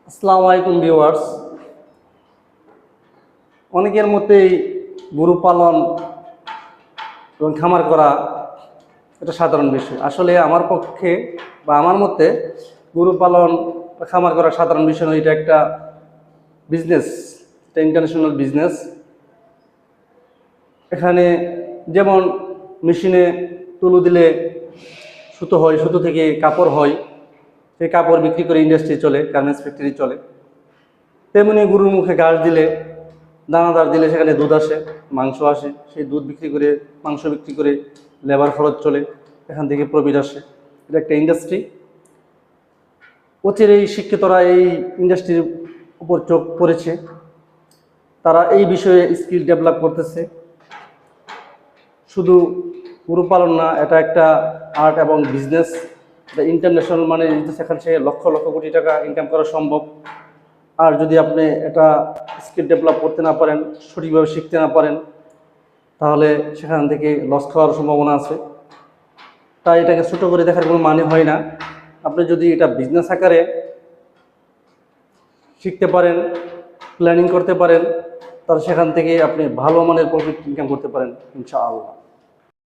আসসালামু আলাইকুম ভিউয়ার্স। অনেকের মতেই গরু পালন এবং খামার করা এটা সাধারণ বিষয়। আসলে আমার পক্ষে বা আমার মতে গরু পালন বা খামার করা সাধারণ বিষয় নয়, এটা একটা বিজনেস, এটা ইন্টারন্যাশনাল বিজনেস। এখানে যেমন মেশিনে তুলো দিলে সুতো হয়, সুতো থেকে কাপড় হয়, সেই কাপড় বিক্রি করে ইন্ডাস্ট্রি চলে, গার্মেন্টস ফ্যাক্টরি চলে। তেমনি গরুর মুখে ঘাস দিলে, দানাদার দিলে সেখানে দুধ আসে, মাংস আসে, সেই দুধ বিক্রি করে, মাংস বিক্রি করে লেবার খরচ চলে, এখান থেকে প্রফিট আসে। এটা একটা ইন্ডাস্ট্রি। অচিরেই শিক্ষিতরা এই ইন্ডাস্ট্রির উপর চোখ পড়েছে, তারা এই বিষয়ে স্কিল ডেভেলপ করতেছে। শুধু গরু পালন না, এটা একটা আর্ট এবং বিজনেস, এটা ইন্টারন্যাশনাল মানে সেখানে সে লক্ষ লক্ষ কোটি টাকা ইনকাম করা সম্ভব। আর যদি আপনি এটা স্কিল ডেভেলপ করতে না পারেন, সঠিকভাবে শিখতে না পারেন, তাহলে সেখান থেকে লস খাওয়ার সম্ভাবনা আছে। তাই এটাকে ছোটো করে দেখার কোনো মানে হয় না। আপনি যদি এটা বিজনেস আকারে শিখতে পারেন, প্ল্যানিং করতে পারেন, তাহলে সেখান থেকে আপনি ভালো মানের প্রফিট ইনকাম করতে পারেন ইনশাআল্লাহ।